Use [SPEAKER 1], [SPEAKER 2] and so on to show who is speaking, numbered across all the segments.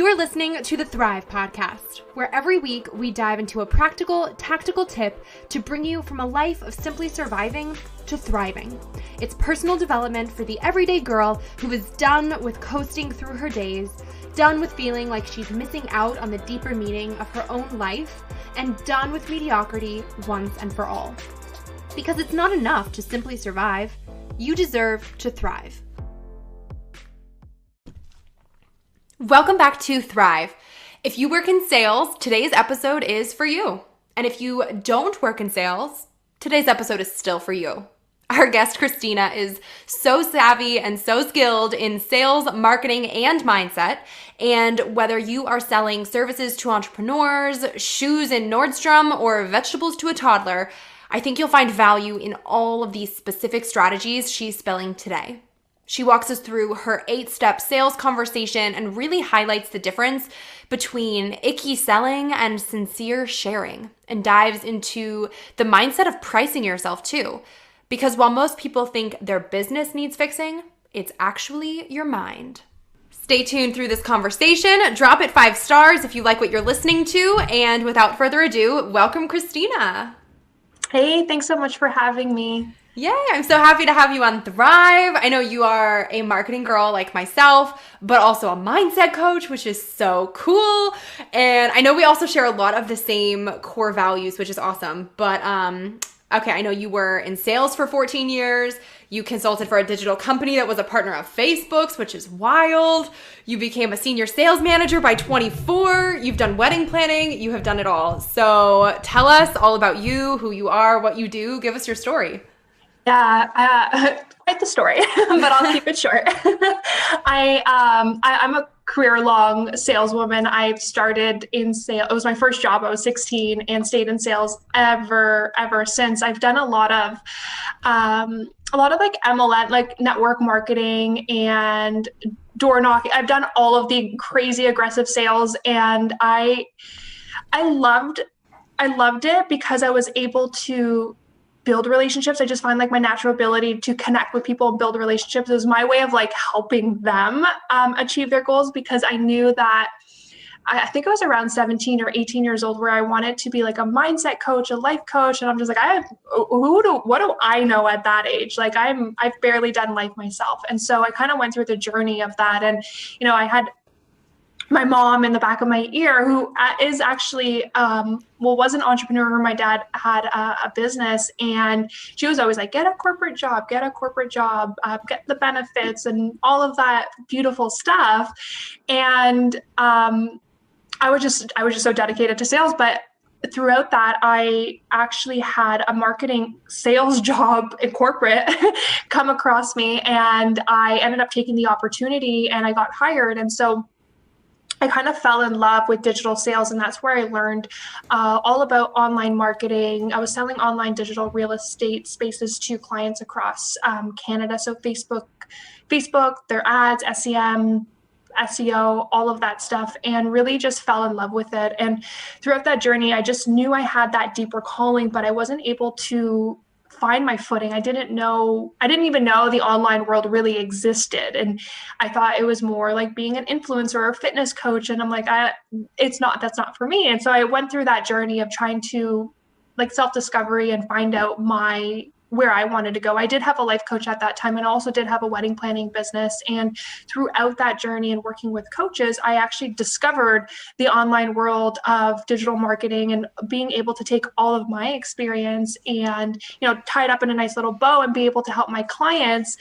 [SPEAKER 1] You are listening to the Thrive Podcast, where every week we dive into a practical, tactical tip to bring you from a life of simply surviving to thriving. It's personal development for the everyday girl who is done with coasting through her days, done with feeling like she's missing out on the deeper meaning of her own life, and done with mediocrity once and for all. Because it's not enough to simply survive. You deserve to thrive. Welcome back to Thrive. If you work in sales, today's episode is for you. And if you don't work in sales, today's episode is still for you. Our guest, Christina, is so savvy and so skilled in sales, marketing, and mindset. And whether you are selling services to entrepreneurs, shoes in Nordstrom, or vegetables to a toddler, I think you'll find value in all of these specific strategies she's spilling today. She walks us through her 8-step sales conversation and really highlights the difference between icky selling and sincere sharing, and dives into the mindset of pricing yourself too. Because while most people think their business needs fixing, it's actually your mind. Stay tuned through this conversation. Drop it 5 stars if you like what you're listening to. And without further ado, welcome Christina.
[SPEAKER 2] Hey, thanks so much for having me.
[SPEAKER 1] Yay, I'm so happy to have you on Thrive. I know you are a marketing girl like myself, but also a mindset coach, which is so cool. And I know we also share a lot of the same core values, which is awesome. But okay, I know you were in sales for 14 years. You consulted for a digital company that was a partner of Facebook's, which is wild. You became a senior sales manager by 24. You've done wedding planning. You have done it all. So tell us all about you, who you are, what you do. Give us your story.
[SPEAKER 2] Yeah, quite the story, but I'll keep it short. I'm a career-long saleswoman. I started in sales. It was my first job. I was 16 and stayed in sales ever since. I've done a lot of like MLM, like network marketing and door knocking. I've done all of the crazy aggressive sales, and I loved it because I was able to build relationships. I just find like my natural ability to connect with people and build relationships is my way of like helping them achieve their goals, because I knew that I think I was around 17 or 18 years old where I wanted to be like a mindset coach, a life coach. And I'm just like, what do I know at that age? Like I've barely done life myself. And so I kind of went through the journey of that. And, you know, I had my mom in the back of my ear, who is actually, was an entrepreneur. My dad had a business, and she was always like, get a corporate job, get the benefits and all of that beautiful stuff. And I was just so dedicated to sales. But throughout that, I actually had a marketing sales job in corporate come across me, and I ended up taking the opportunity and I got hired. And so I kind of fell in love with digital sales, and that's where I learned all about online marketing. I was selling online digital real estate spaces to clients across Canada. So Facebook, their ads, SEM, SEO, all of that stuff, and really just fell in love with it. And throughout that journey, I just knew I had that deeper calling, but I wasn't able to find my footing. I didn't even know the online world really existed. And I thought it was more like being an influencer or a fitness coach. And I'm like, that's not for me. And so I went through that journey of trying to like self-discovery and find out where I wanted to go. I did have a life coach at that time, and also did have a wedding planning business. And throughout that journey and working with coaches, I actually discovered the online world of digital marketing, and being able to take all of my experience and, you know, tie it up in a nice little bow and be able to help my clients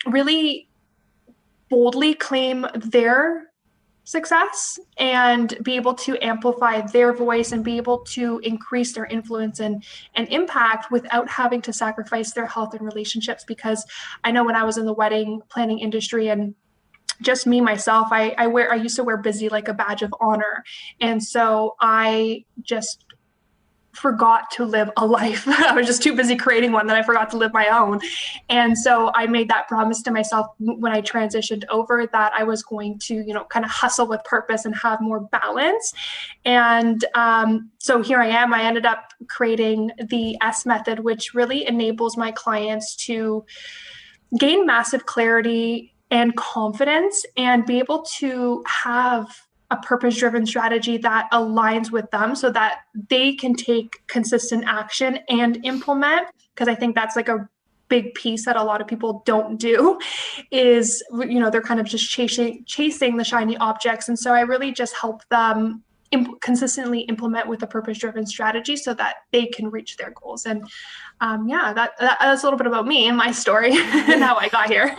[SPEAKER 2] really boldly claim their success and be able to amplify their voice and be able to increase their influence and impact without having to sacrifice their health and relationships. Because I know when I was in the wedding planning industry, and just me, myself, I used to wear busy like a badge of honor. And so I just forgot to live a life. I was just too busy creating one that I forgot to live my own. And so I made that promise to myself when I transitioned over, that I was going to, you know, kind of hustle with purpose and have more balance. And so here I am. I ended up creating the S method, which really enables my clients to gain massive clarity and confidence and be able to have a purpose-driven strategy that aligns with them so that they can take consistent action and implement. Because I think that's like a big piece that a lot of people don't do is, they're kind of just chasing the shiny objects. And so I really just help them consistently implement with a purpose-driven strategy so that they can reach their goals. And that's a little bit about me and my story and how I got here.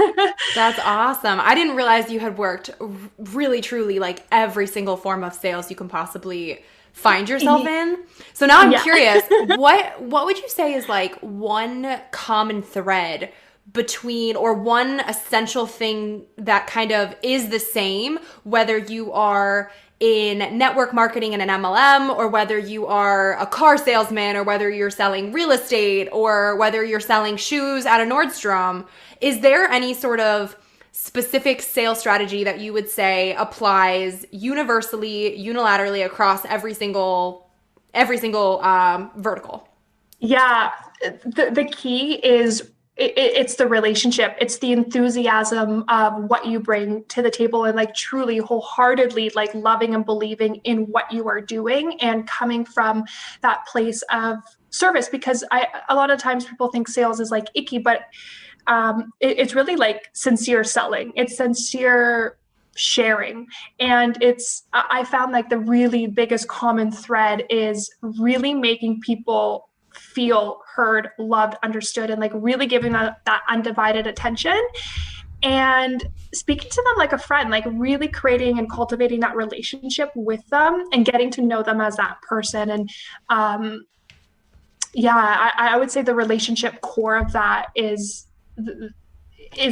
[SPEAKER 1] That's awesome. I didn't realize you had worked really, truly like every single form of sales you can possibly find yourself in. So now I'm curious, what would you say is like one common thread between, or one essential thing that kind of is the same, whether you are in network marketing in an MLM, or whether you are a car salesman, or whether you're selling real estate, or whether you're selling shoes at a Nordstrom? Is there any sort of specific sales strategy that you would say applies universally, unilaterally across every single vertical?
[SPEAKER 2] Yeah, the key is it's the relationship. It's the enthusiasm of what you bring to the table, and like truly wholeheartedly like loving and believing in what you are doing and coming from that place of service. Because a lot of times people think sales is like icky, but it's really like sincere selling. It's sincere sharing. And I found like the really biggest common thread is really making people feel heard, loved, understood, and like really giving that undivided attention and speaking to them like a friend, like really creating and cultivating that relationship with them and getting to know them as that person. And I would say the relationship core of that is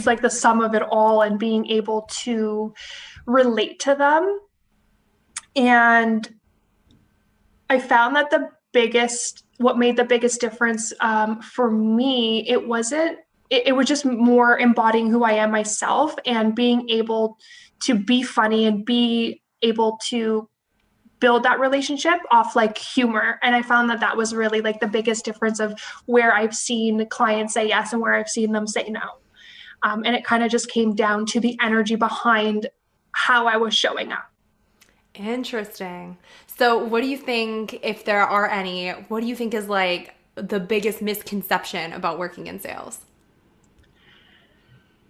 [SPEAKER 2] like the sum of it all, and being able to relate to them. And I found that what made the biggest difference for me, it was just more embodying who I am myself and being able to be funny and be able to build that relationship off like humor. And I found that was really like the biggest difference of where I've seen clients say yes and where I've seen them say no. And it kind of just came down to the energy behind how I was showing up.
[SPEAKER 1] Interesting. So what do you think, if there are any, what do you think is like the biggest misconception about working in sales?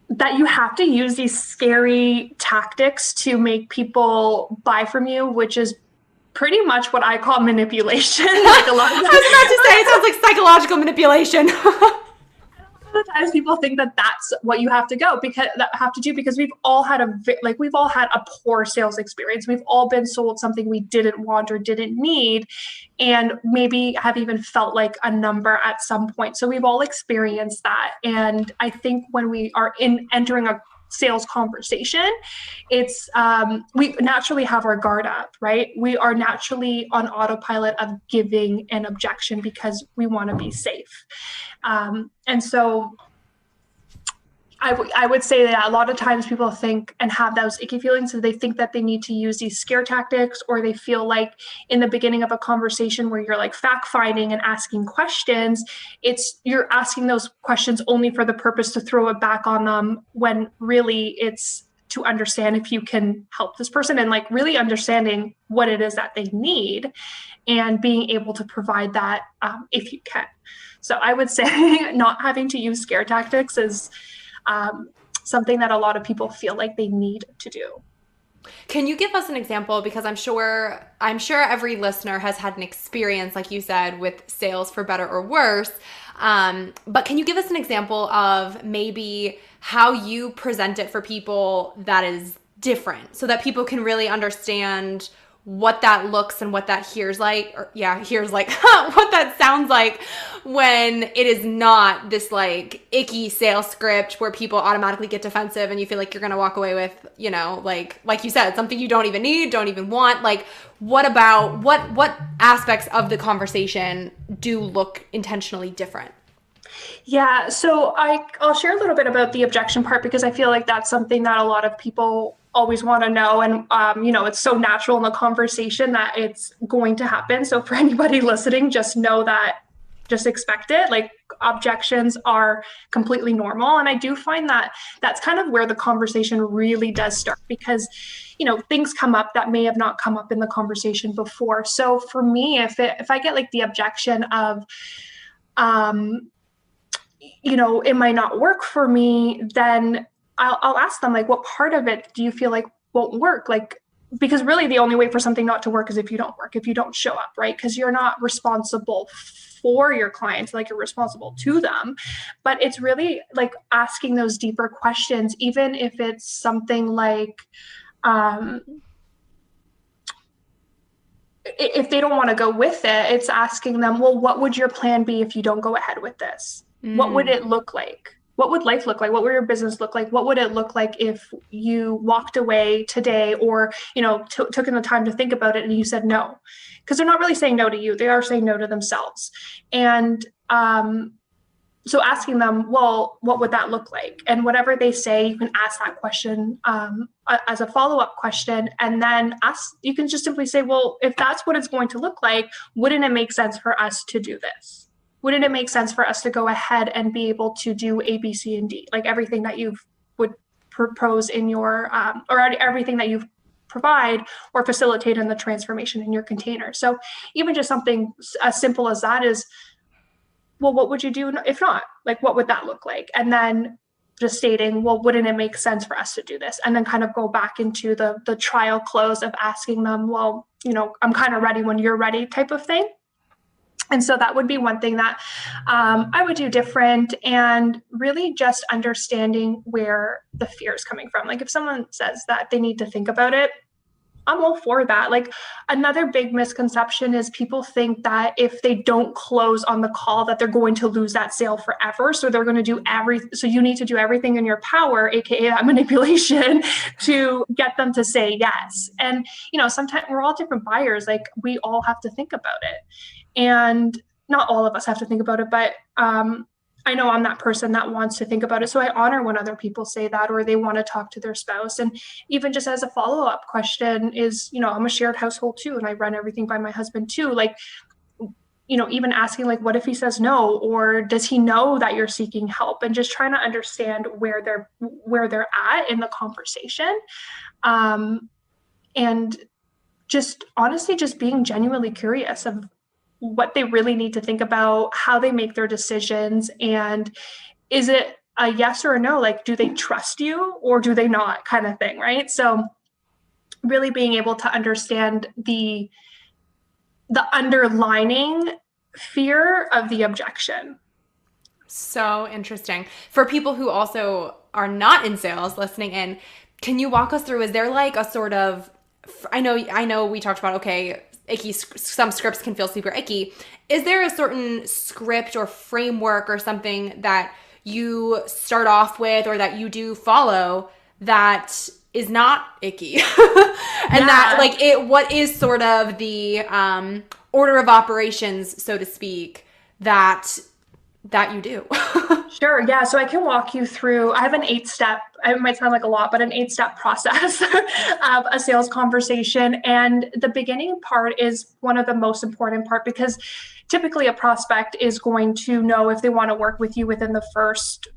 [SPEAKER 2] That you have to use these scary tactics to make people buy from you, which is pretty much what I call manipulation. Like a lot of times,
[SPEAKER 1] I was about to say, it sounds like psychological manipulation.
[SPEAKER 2] A lot of times people think that that's what you have to do because we've all had a poor sales experience. We've all been sold something we didn't want or didn't need, and maybe have even felt like a number at some point. So we've all experienced that. And I think when we are entering a sales conversation, it's we naturally have our guard up, right? We are naturally on autopilot of giving an objection because we want to be safe. And so I would say that a lot of times people think and have those icky feelings, so they think that they need to use these scare tactics, or they feel like in the beginning of a conversation where you're like fact finding and asking questions, you're asking those questions only for the purpose to throw it back on them, when really it's to understand if you can help this person, and like really understanding what it is that they need and being able to provide that if you can. So I would say not having to use scare tactics is something that a lot of people feel like they need to do.
[SPEAKER 1] Can you give us an example? Because I'm sure every listener has had an experience, like you said, with sales, for better or worse. But can you give us an example of maybe how you present it for people that is different, so that people can really understand what that looks and what that hears like, what that sounds like when it is not this like icky sales script where people automatically get defensive and you feel like you're going to walk away with, like you said, something you don't even need, don't even want. Like, what aspects of the conversation do look intentionally different?
[SPEAKER 2] Yeah, so I'll share a little bit about the objection part, because I feel like that's something that a lot of people always want to know. And, it's so natural in the conversation that it's going to happen. So for anybody listening, just know that just expect it. Like objections are completely normal. And I do find that that's kind of where the conversation really does start, because, things come up that may have not come up in the conversation before. So for me, if I get like the objection of, it might not work for me, then I'll ask them, like, what part of it do you feel like won't work? Like, because really the only way for something not to work is if you don't work, if you don't show up, right? Because you're not responsible for your clients, like you're responsible to them. But it's really like asking those deeper questions, even if it's something like, if they don't want to go with it, it's asking them, well, what would your plan be if you don't go ahead with this? What would it look like? What would life look like? What would your business look like? What would it look like if you walked away today, or, took in the time to think about it and you said no? Because they're not really saying no to you. They are saying no to themselves. And so asking them, well, what would that look like? And whatever they say, you can ask that question as a follow-up question. And then you can just simply say, well, if that's what it's going to look like, wouldn't it make sense for us to do this? Wouldn't it make sense for us to go ahead and be able to do A, B, C, and D, like everything that you would propose in your, or everything that you provide or facilitate in the transformation in your container? So even just something as simple as that is, well, what would you do if not? Like, what would that look like? And then just stating, well, wouldn't it make sense for us to do this? And then kind of go back into the trial close of asking them, well, I'm kind of ready when you're ready type of thing. And so that would be one thing that I would do different, and really just understanding where the fear is coming from. Like if someone says that they need to think about it, I'm all for that. Like another big misconception is people think that if they don't close on the call, that they're going to lose that sale forever. So they're going to do so you need to do everything in your power, AKA that manipulation, to get them to say yes. And, sometimes we're all different buyers. Like we all have to think about it. And not all of us have to think about it, but I know I'm that person that wants to think about it. So I honor when other people say that, or they want to talk to their spouse. And even just as a follow-up question is, I'm a shared household too, and I run everything by my husband too. Like, even asking like, what if he says no, or does he know that you're seeking help? And just trying to understand where they're at in the conversation. And just honestly, just being genuinely curious of what they really need to think about, how they make their decisions, and is it a yes or a no? Like, do they trust you or do they not, kind of thing, right? So really being able to understand the underlining fear of the objection.
[SPEAKER 1] So interesting. For people who also are not in sales listening in, can you walk us through, is there like a sort of, I know we talked about, okay, icky, some scripts can feel super icky. Is there a certain script or framework or something that you start off with or that you do follow that is not icky? That like what is sort of the order of operations, so to speak, that you do?
[SPEAKER 2] Sure. Yeah. So I can walk you through, I have an 8-step, it might sound like a lot, but an 8-step process of a sales conversation. And the beginning part is one of the most important part, because typically a prospect is going to know if they want to work with you within the first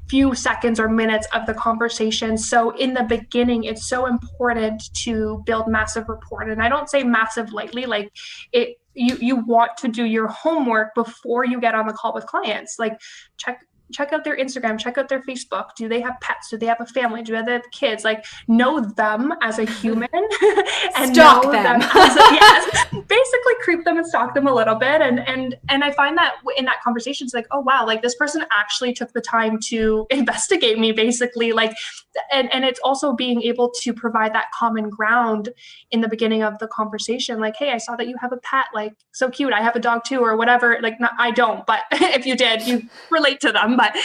[SPEAKER 2] few seconds or minutes of the conversation. So in the beginning, it's so important to build massive rapport. And I don't say massive lightly, like you want to do your homework before you get on the call with clients. Like check out their Instagram, check out their Facebook. Do they have pets? Do they have a family? Do they have kids? Like know them as a human and
[SPEAKER 1] stalk
[SPEAKER 2] know
[SPEAKER 1] them
[SPEAKER 2] yes, basically creep them and stalk them a little bit. And I find that in that conversation, it's like, oh wow, like this person actually took the time to investigate me, basically. Like, and it's also being able to provide that common ground in the beginning of the conversation. Like, hey, I saw that you have a pet, like so cute. I have a dog too, or whatever. Like, I don't, but if you did, you relate to them. But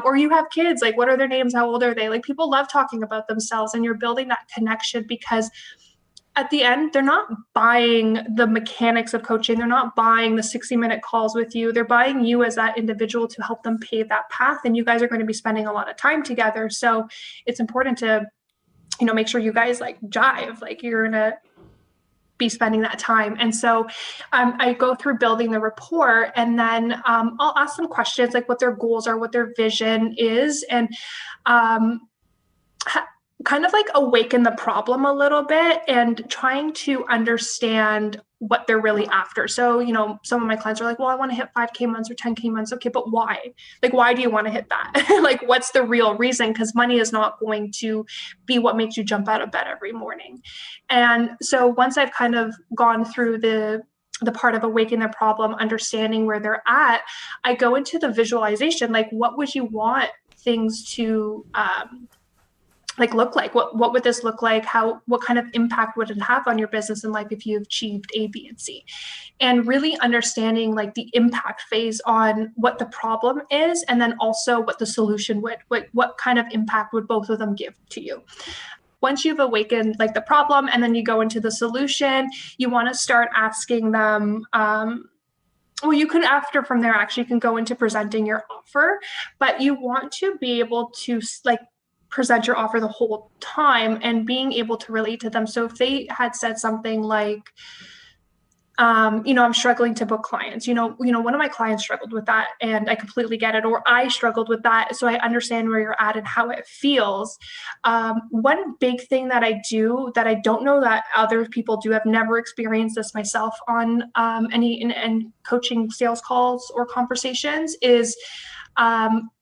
[SPEAKER 2] or you have kids, like what are their names, how old are they? Like people love talking about themselves, and you're building that connection, because at the end they're not buying the mechanics of coaching, they're not buying the 60-minute calls with you, they're buying you as that individual to help them pave that path. And you guys are going to be spending a lot of time together, so it's important to make sure you guys like jive, like you're going to be spending that time. And so I go through building the rapport, and then I'll ask them questions like what their goals are, what their vision is, and kind of like awaken the problem a little bit and trying to understand what they're really after. So, you know, some of my clients are like, well, I want to hit 5K months or 10K months. Okay, but why? Like, why do you want to hit that? Like, what's the real reason? Because money is not going to be what makes you jump out of bed every morning. And so once I've kind of gone through the part of awakening the problem, understanding where they're at, I go into the visualization. Like, what would you want things to like look like? What would this look like? What kind of impact would it have on your business and life if you achieved A, B, and C? And really understanding like the impact phase on what the problem is, and then also what the solution would, what kind of impact would both of them give to you. Once you've awakened like the problem and then you go into the solution, you want to start asking them, well, you could, after from there, actually you can go into presenting your offer, but you want to be able to like present your offer the whole time and being able to relate to them. So if they had said something like, you know, I'm struggling to book clients, you know, one of my clients struggled with that and I completely get it, or I struggled with that. So I understand where you're at and how it feels. One big thing that I do that I don't know that other people do, I've never experienced this myself on any coaching sales calls or conversations, is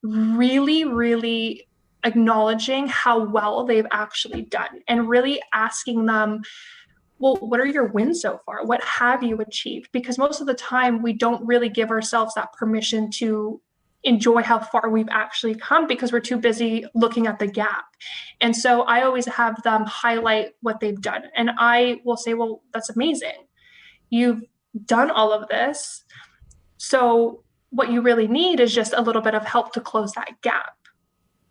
[SPEAKER 2] really acknowledging how well they've actually done and really asking them, well, what are your wins so far? What have you achieved? Because most of the time we don't really give ourselves that permission to enjoy how far we've actually come because we're too busy looking at the gap. And so I always have them highlight what they've done. And I will say, well, that's amazing. You've done all of this. So what you really need is just a little bit of help to close that gap.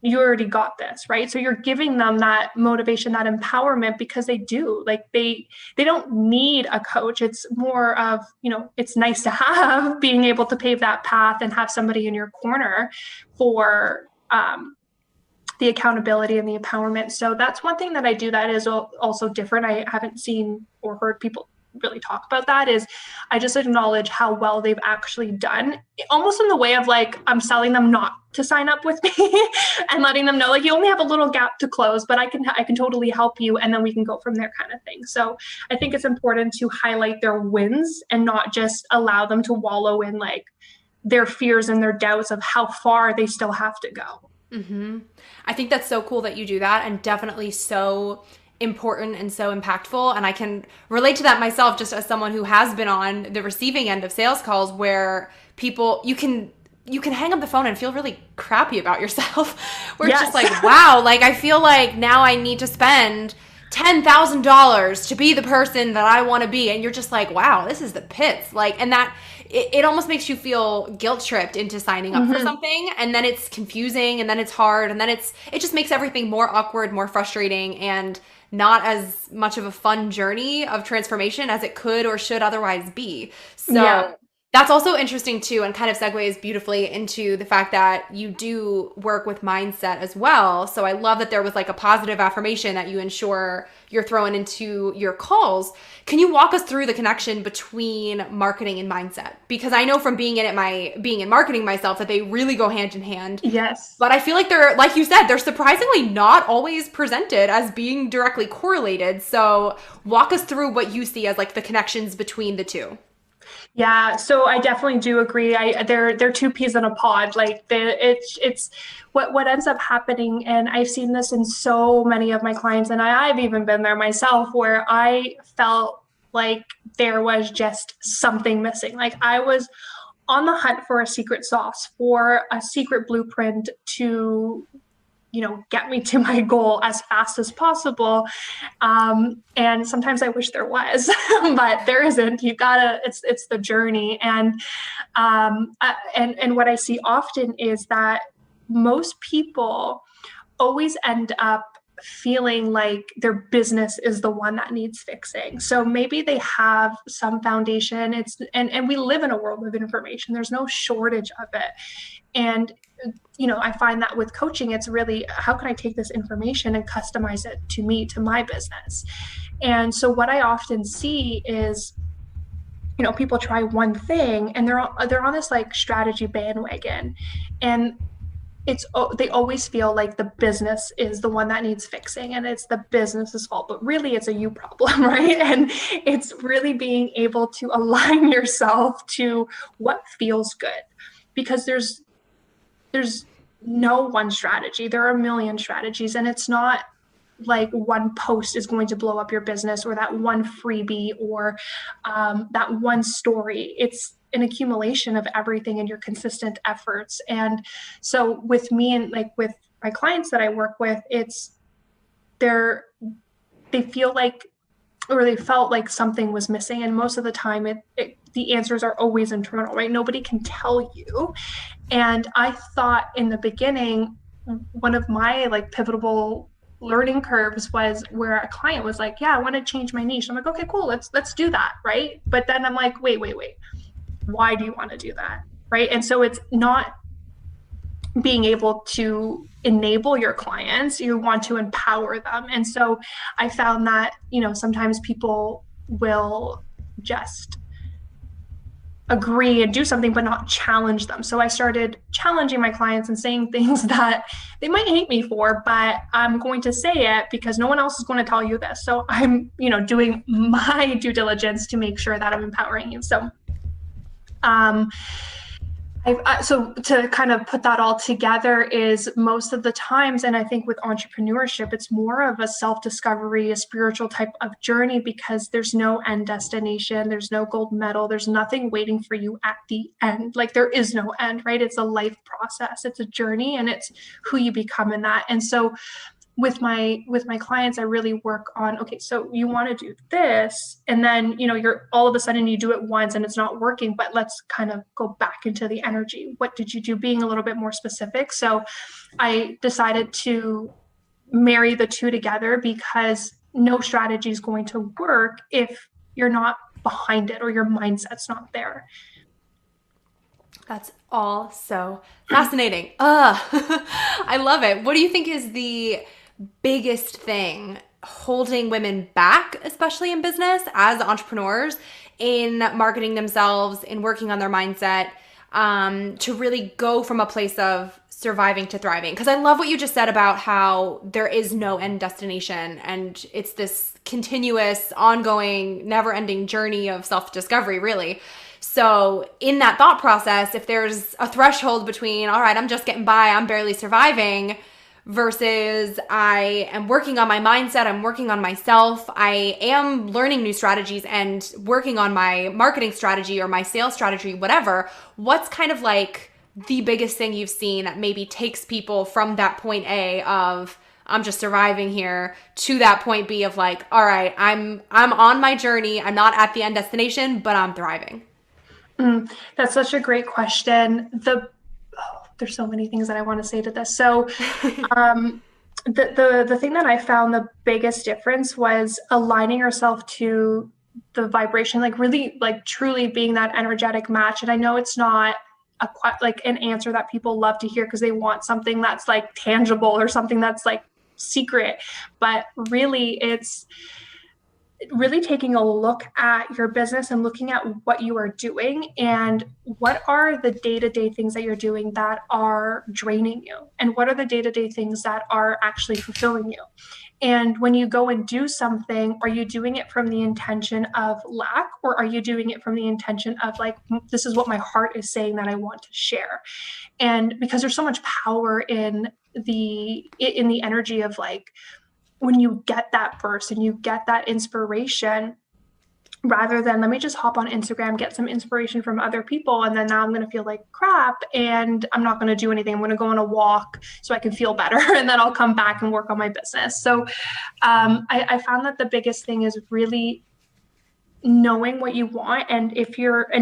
[SPEAKER 2] You already got this, right? So you're giving them that motivation, that empowerment, because they do. Like they don't need a coach. It's more of, you know, it's nice to have being able to pave that path and have somebody in your corner for the accountability and the empowerment. So that's one thing that I do that is also different. I haven't seen or heard people really talk about that, is I just acknowledge how well they've actually done, almost in the way of like, I'm selling them not to sign up with me and letting them know like, you only have a little gap to close, but I can totally help you. And then we can go from there, kind of thing. So I think it's important to highlight their wins and not just allow them to wallow in like their fears and their doubts of how far they still have to go.
[SPEAKER 1] Mm-hmm. I think that's so cool that you do that, and definitely so important and so impactful. And I can relate to that myself, just as someone who has been on the receiving end of sales calls where people, you can hang up the phone and feel really crappy about yourself. Where it's just like, wow, like I feel like now I need to spend $10,000 to be the person that I want to be. And you're just like, wow, this is the pits. Like, and that it almost makes you feel guilt tripped into signing up for something. And then it's confusing, and then it's hard. And then it just makes everything more awkward, more frustrating, and not as much of a fun journey of transformation as it could or should otherwise be. So that's also interesting too, and kind of segues beautifully into the fact that you do work with mindset as well. So I love that there was like a positive affirmation that you ensure you're throwing into your calls. Can you walk us through the connection between marketing and mindset? Because I know from being in marketing myself that they really go hand in hand.
[SPEAKER 2] Yes.
[SPEAKER 1] But I feel like they're, like you said, they're surprisingly not always presented as being directly correlated. So walk us through what you see as like the connections between the two.
[SPEAKER 2] Yeah, so I definitely do agree. They're two peas in a pod. Like it's what ends up happening, and I've seen this in so many of my clients, and I've even been there myself, where I felt like there was just something missing. Like I was on the hunt for a secret sauce, for a secret blueprint to, you know, get me to my goal as fast as possible. And sometimes I wish there was, but there isn't. You gotta, it's the journey. And what I see often is that most people always end up feeling like their business is the one that needs fixing. So maybe they have some foundation. And we live in a world of information. There's no shortage of it. And I find that with coaching, it's really, how can I take this information and customize it to me, to my business? And so what I often see is, people try one thing and they're on this like strategy bandwagon, and they always feel like the business is the one that needs fixing and it's the business's fault, but really it's a you problem, right? And it's really being able to align yourself to what feels good, because there's no one strategy. There are a million strategies, and it's not like one post is going to blow up your business, or that one freebie, or that one story. It's an accumulation of everything and your consistent efforts. And so with me and like with my clients that I work with, they feel like, or they felt like something was missing. And most of the time the answers are always internal, right? Nobody can tell you. And I thought in the beginning, one of my like pivotal learning curves was where a client was like, yeah, I want to change my niche. I'm like, okay, cool. Let's do that. Right. But then I'm like, wait. Why do you want to do that? Right. And so it's not being able to enable your clients, you want to empower them. And so I found that, sometimes people will just agree and do something, but not challenge them. So I started challenging my clients and saying things that they might hate me for, but I'm going to say it because no one else is going to tell you this. So I'm, doing my due diligence to make sure that I'm empowering you. So, so to kind of put that all together is, most of the times, and I think with entrepreneurship, it's more of a self-discovery, a spiritual type of journey, because there's no end destination. There's no gold medal. There's nothing waiting for you at the end. Like, there is no end, right? It's a life process. It's a journey, and it's who you become in that. And so with my clients, I really work on, okay, so you want to do this, and then, you're all of a sudden you do it once and it's not working, but let's kind of go back into the energy. What did you do? Being a little bit more specific. So I decided to marry the two together, because no strategy is going to work if you're not behind it or your mindset's not there.
[SPEAKER 1] That's all so fascinating. I love it. What do you think is the biggest thing holding women back, especially in business as entrepreneurs, in marketing themselves, in working on their mindset, to really go from a place of surviving to thriving? Because I love what you just said about how there is no end destination, and it's this continuous, ongoing, never-ending journey of self-discovery, really. So in that thought process, if there's a threshold between, all right, I'm just getting by, I'm barely surviving, versus I am working on my mindset, I'm working on myself, I am learning new strategies and working on my marketing strategy or my sales strategy, whatever, what's kind of like the biggest thing you've seen that maybe takes people from that point A of I'm just surviving here to that point B of like, all right, I'm on my journey, I'm not at the end destination, but I'm thriving?
[SPEAKER 2] That's such a great question. There's so many things that I want to say to this. So the thing that I found the biggest difference was aligning yourself to the vibration, like really, like truly being that energetic match. And I know it's not like an answer that people love to hear, because they want something that's like tangible or something that's like secret, but really it's really taking a look at your business and looking at what you are doing and what are the day-to-day things that you're doing that are draining you, and what are the day-to-day things that are actually fulfilling you. And when you go and do something, are you doing it from the intention of lack, or are you doing it from the intention of like, this is what my heart is saying that I want to share? And because there's so much power in the energy of like, when you get that burst and you get that inspiration, rather than let me just hop on Instagram, get some inspiration from other people, and then now I'm going to feel like crap and I'm not going to do anything. I'm going to go on a walk so I can feel better, and then I'll come back and work on my business. So I found that the biggest thing is really knowing what you want, and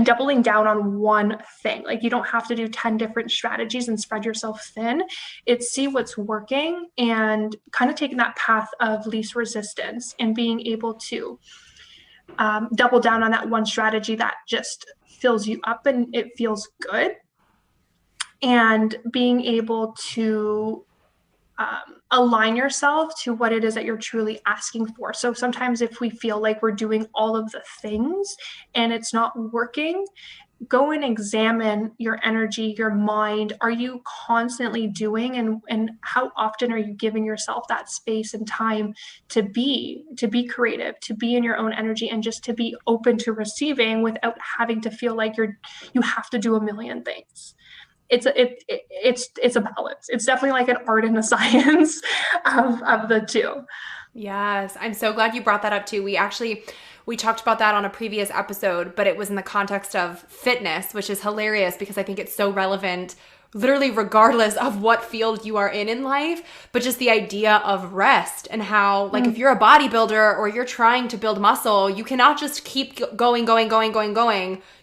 [SPEAKER 2] doubling down on one thing. Like, you don't have to do 10 different strategies and spread yourself thin. It's see what's working and kind of taking that path of least resistance and being able to double down on that one strategy that just fills you up and it feels good. and being able to align yourself to what it is that you're truly asking for. So sometimes if we feel like we're doing all of the things and it's not working, go and examine your energy, your mind. Are you constantly doing, and how often are you giving yourself that space and time to be creative, to be in your own energy, and just to be open to receiving without having to feel like you have to do a million things. It's a balance. It's definitely like an art and a science of the two.
[SPEAKER 1] Yes, I'm so glad you brought that up too. We talked about that on a previous episode, but it was in the context of fitness, which is hilarious because I think it's so relevant literally regardless of what field you are in life, but just the idea of rest and how like if you're a bodybuilder or you're trying to build muscle, you cannot just keep going.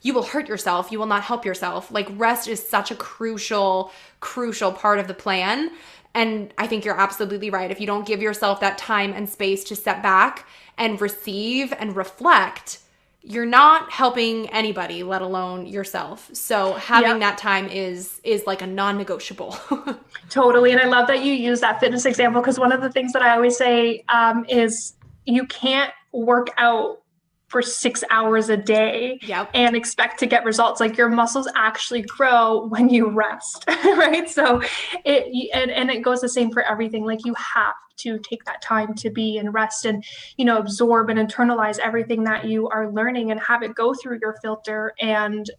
[SPEAKER 1] You will hurt yourself. You will not help yourself. Like rest is such a crucial part of the plan. And I think you're absolutely right. If you don't give yourself that time and space to step back and receive and reflect, you're not helping anybody, let alone yourself. So having that time is like a non-negotiable.
[SPEAKER 2] Totally. And I love that you use that fitness example, because one of the things that I always say is you can't work out for 6 hours a day and expect to get results. Like your muscles actually grow when you rest, right? So it goes the same for everything. Like you have to take that time to be and rest and, absorb and internalize everything that you are learning and have it go through your filter and,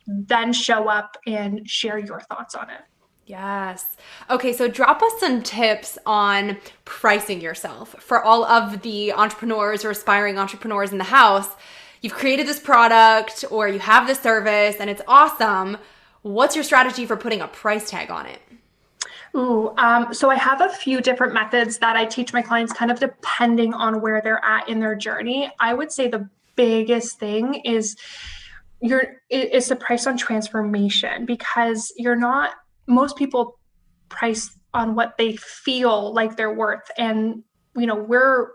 [SPEAKER 2] then show up and share your thoughts on it.
[SPEAKER 1] Yes. Okay, so drop us some tips on pricing yourself for all of the entrepreneurs or aspiring entrepreneurs in the house. You've created this product or you have this service and it's awesome. What's your strategy for putting a price tag on it?
[SPEAKER 2] So I have a few different methods that I teach my clients kind of depending on where they're at in their journey. I would say the biggest thing is the price on transformation, because most people price on what they feel like they're worth. And, we're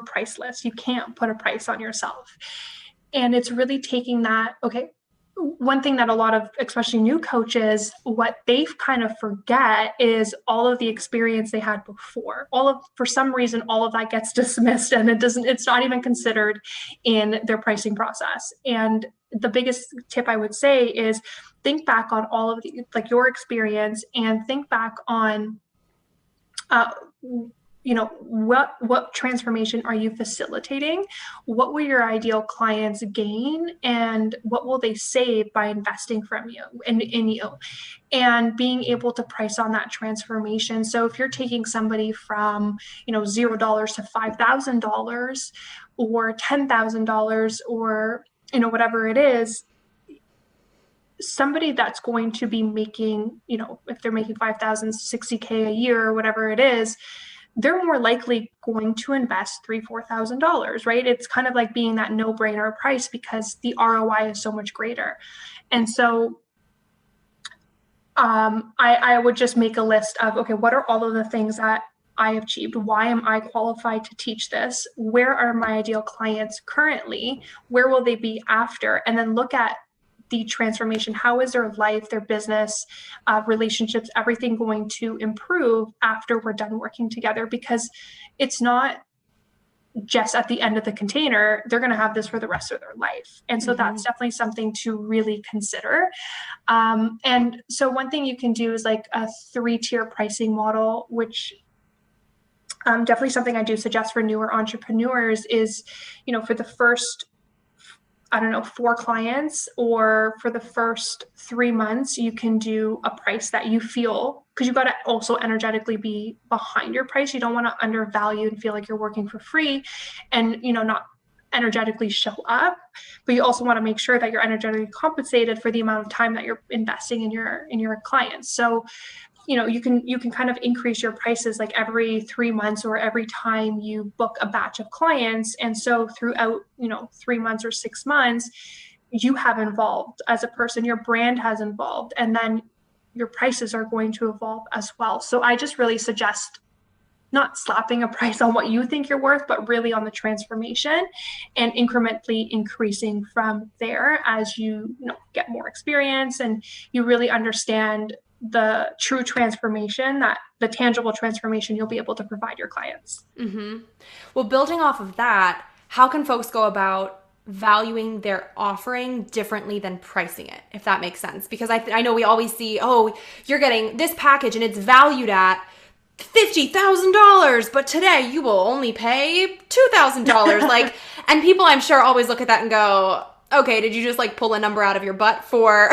[SPEAKER 2] priceless. You can't put a price on yourself. And it's really taking that, okay, one thing that a lot of, especially new coaches, what they kind of forget is all of the experience they had before. For some reason, all of that gets dismissed and it's not even considered in their pricing process. And the biggest tip I would say is think back on all of your experience and think back on, what transformation are you facilitating? What will your ideal clients gain? And what will they save by investing from you and in you? And being able to price on that transformation. So if you're taking somebody from, $0 to $5,000 or $10,000 or, whatever it is, somebody that's going to be making, if they're making 5,000, 60K a year or whatever it is, they're more likely going to invest $3,000, $4,000, right? It's kind of like being that no-brainer price because the ROI is so much greater. And so I would just make a list of, okay, what are all of the things that I have achieved? Why am I qualified to teach this? Where are my ideal clients currently? Where will they be after? And then look at the transformation. How is their life, their business, relationships, everything going to improve after we're done working together? Because it's not just at the end of the container, they're going to have this for the rest of their life. And so that's definitely something to really consider. And so one thing you can do is like a 3-tier pricing model, which definitely something I do suggest for newer entrepreneurs is, for the first 4 clients or for the first 3 months, you can do a price that you feel, because you've got to also energetically be behind your price. You don't want to undervalue and feel like you're working for free and, not energetically show up, but you also want to make sure that you're energetically compensated for the amount of time that you're investing in your clients. So, you can kind of increase your prices like every 3 months or every time you book a batch of clients. And so throughout, 3 months or 6 months, you have evolved as a person, your brand has evolved, and then your prices are going to evolve as well. So I just really suggest not slapping a price on what you think you're worth, but really on the transformation, and incrementally increasing from there as you know, get more experience and you really understand the true transformation, that the tangible transformation you'll be able to provide your clients.
[SPEAKER 1] Mm-hmm. Well, building off of that, how can folks go about valuing their offering differently than pricing it, if that makes sense? Because I know we always see, oh, you're getting this package and it's valued at $50,000, but today you will only pay $2,000. Like, and people I'm sure always look at that and go, okay, did you just like pull a number out of your butt for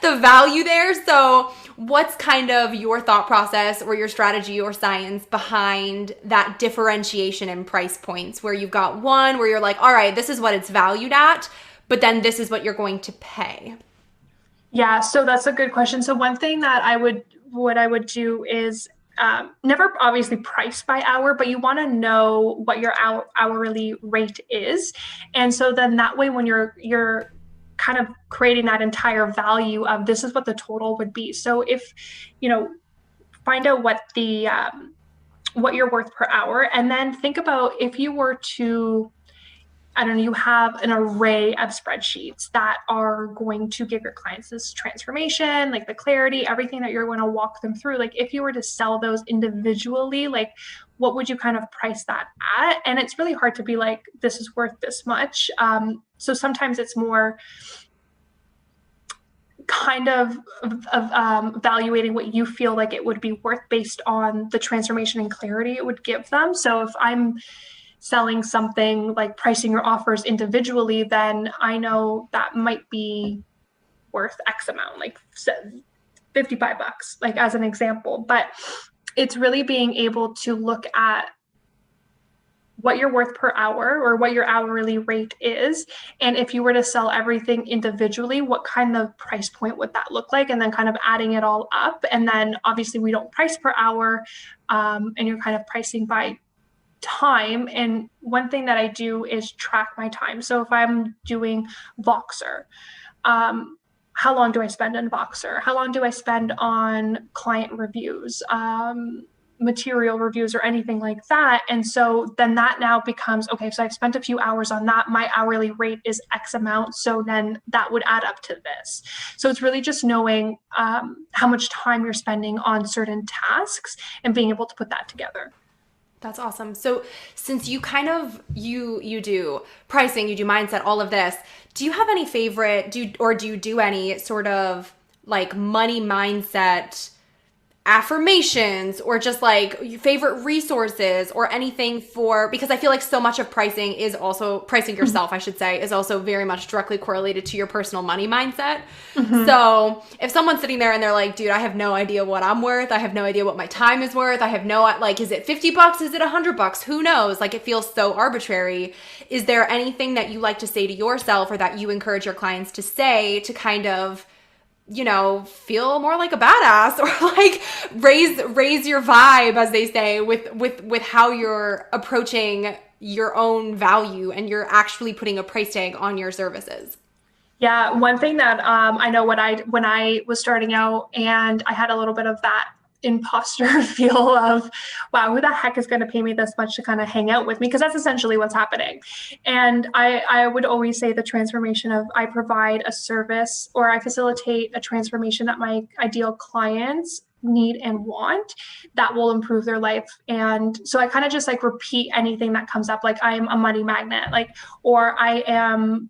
[SPEAKER 1] the value there? So what's kind of your thought process or your strategy or science behind that differentiation in price points, where you've got one where you're like, all right, this is what it's valued at, but then this is what you're going to pay?
[SPEAKER 2] Yeah, so that's a good question. So one thing that I would do is never obviously price by hour, but you want to know what your hourly rate is. And so then that way, when you're kind of creating that entire value of this is what the total would be. So if, you know, find out what the, what you're worth per hour, and then think about if you were to, I don't know, you have an array of spreadsheets that are going to give your clients this transformation, like the clarity, everything that you're going to walk them through. Like if you were to sell those individually, like what would you kind of price that at? And it's really hard to be like, this is worth this much. So sometimes it's more kind of evaluating what you feel like it would be worth based on the transformation and clarity it would give them. So if I'm selling something like pricing your offers individually, then I know that might be worth X amount, like $55, like as an example. But it's really being able to look at what you're worth per hour or what your hourly rate is. And if you were to sell everything individually, what kind of price point would that look like? And then kind of adding it all up. And then obviously we don't price per hour, and you're kind of pricing by time. And one thing that I do is track my time. So if I'm doing Voxer, how long do I spend on Voxer? How long do I spend on client reviews, material reviews, or anything like that? And so then that now becomes, okay, so I've spent a few hours on that. My hourly rate is X amount. So then that would add up to this. So it's really just knowing how much time you're spending on certain tasks and being able to put that together.
[SPEAKER 1] That's awesome. So since you kind of, you do pricing, you do mindset, all of this, do you have any favorite, do you do any sort of like money mindset affirmations, or just like favorite resources or anything for, because I feel like so much of pricing is also, pricing yourself, I should say, is also very much directly correlated to your personal money mindset. Mm-hmm. So if someone's sitting there and they're like, dude, I have no idea what I'm worth. I have no idea what my time is worth. I have no, like, is it $50? Is it $100? Who knows? Like, it feels so arbitrary. Is there anything that you like to say to yourself, or that you encourage your clients to say, to kind of, you know, feel more like a badass, or like raise your vibe, as they say, with how you're approaching your own value and you're actually putting a price tag on your services?
[SPEAKER 2] Yeah, one thing that I know when I was starting out, and I had a little bit of that imposter feel of, wow, who the heck is going to pay me this much to kind of hang out with me? Because that's essentially what's happening. And I would always say the transformation of, I provide a service, or I facilitate a transformation that my ideal clients need and want, that will improve their life. And so I kind of just like repeat anything that comes up, like I'm a money magnet, like, or I am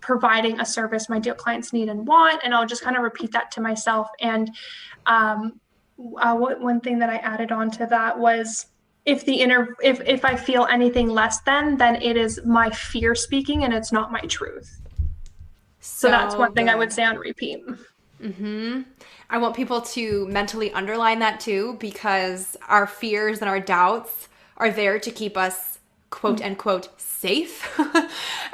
[SPEAKER 2] providing a service my ideal clients need and want, and I'll just kind of repeat that to myself. And one thing that I added on to that was, if I feel anything less than, then it is my fear speaking, and it's not my truth. So that's one thing I would say on repeat.
[SPEAKER 1] Mm-hmm. I want people to mentally underline that too, because our fears and our doubts are there to keep us, quote unquote, safe.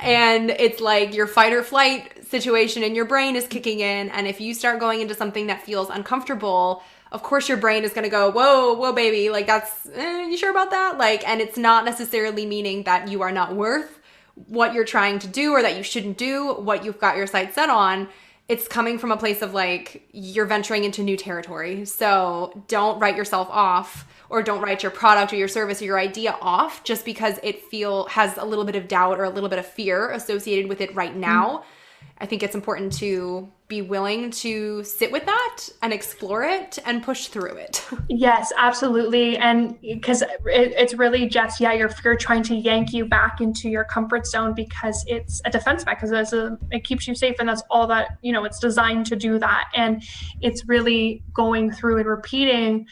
[SPEAKER 1] And it's like your fight or flight situation in your brain is kicking in. And if you start going into something that feels uncomfortable, of course your brain is going to go, whoa, baby, like that's, you sure about that? Like, and it's not necessarily meaning that you are not worth what you're trying to do, or that you shouldn't do what you've got your sights set on. it's coming from a place of like, you're venturing into new territory. So don't write yourself off, or don't write your product or your service or your idea off just because it has a little bit of doubt or a little bit of fear associated with it right now. I think it's important to be willing to sit with that and explore it and push through it.
[SPEAKER 2] Yes, absolutely. And because it's really just, your fear trying to yank you back into your comfort zone, because it's a defense mechanism. It keeps you safe, and that's all that, it's designed to do that. And it's really going through and repeating,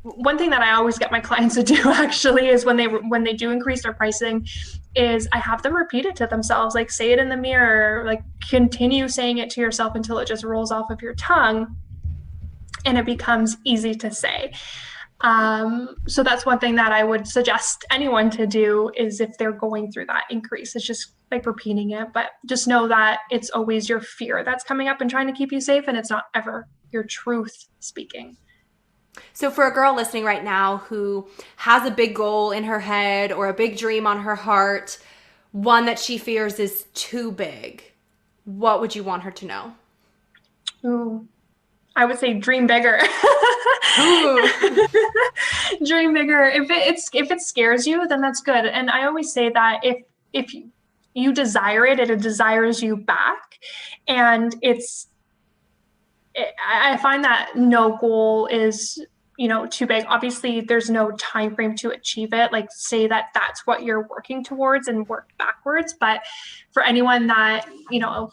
[SPEAKER 2] one thing that I always get my clients to do actually is when they do increase their pricing, is I have them repeat it to themselves, like say it in the mirror, like continue saying it to yourself until it just rolls off of your tongue and it becomes easy to say. So that's one thing that I would suggest anyone to do, is if they're going through that increase, it's just like repeating it, but just know that it's always your fear that's coming up and trying to keep you safe, and it's not ever your truth speaking.
[SPEAKER 1] So for a girl listening right now who has a big goal in her head or a big dream on her heart, one that she fears is too big, what would you want her to know?
[SPEAKER 2] Ooh, I would say dream bigger. Dream bigger. If it scares you, then that's good. And I always say that if you desire it, it desires you back. And I find that no goal is, too big. Obviously, there's no time frame to achieve it. Like say that that's what you're working towards and work backwards. But for anyone that,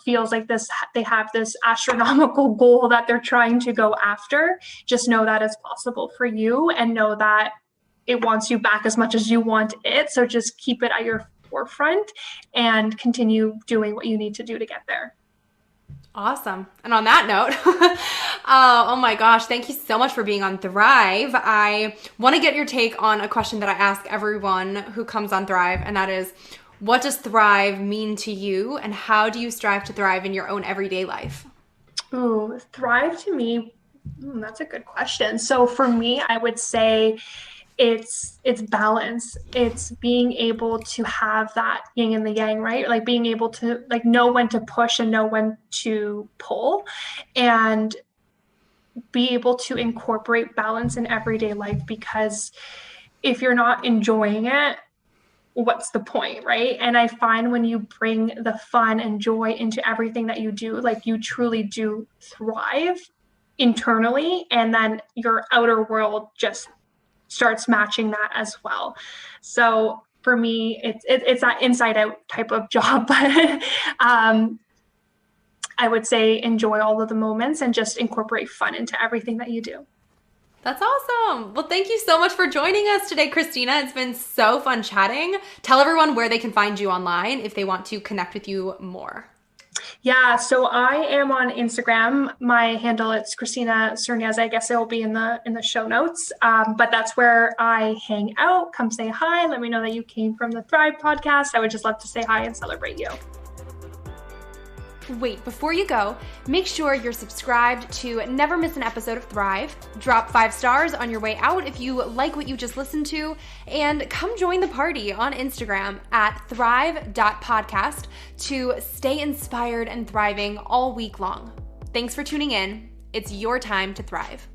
[SPEAKER 2] feels like they have this astronomical goal that they're trying to go after, just know that it's possible for you, and know that it wants you back as much as you want it. So just keep it at your forefront and continue doing what you need to do to get there.
[SPEAKER 1] Awesome. And on that note, oh my gosh, thank you so much for being on Thrive. I want to get your take on a question that I ask everyone who comes on Thrive, and that is, what does thrive mean to you, and how do you strive to thrive in your own everyday life?
[SPEAKER 2] Ooh, thrive to me, that's a good question. So for me, I would say it's balance. It's being able to have that yin and the yang, right? Like being able to like know when to push and know when to pull, and be able to incorporate balance in everyday life, because if you're not enjoying it, what's the point, right? And I find when you bring the fun and joy into everything that you do, like you truly do thrive internally, and then your outer world just starts matching that as well. So for me, it's that inside out type of job, but I would say enjoy all of the moments and just incorporate fun into everything that you do.
[SPEAKER 1] That's awesome. Well, thank you so much for joining us today, Christina. It's been so fun chatting. Tell everyone where they can find you online if they want to connect with you more.
[SPEAKER 2] Yeah, so I am on Instagram. My handle, it's Christina Sergnese. I guess it will be in the show notes. But that's where I hang out. Come say hi. Let me know that you came from the Thrive podcast. I would just love to say hi and celebrate you.
[SPEAKER 1] Wait, before you go, make sure you're subscribed to never miss an episode of Thrive. Drop 5 stars on your way out if you like what you just listened to, and come join the party on Instagram at thrive.podcast to stay inspired and thriving all week long. Thanks for tuning in. It's your time to thrive.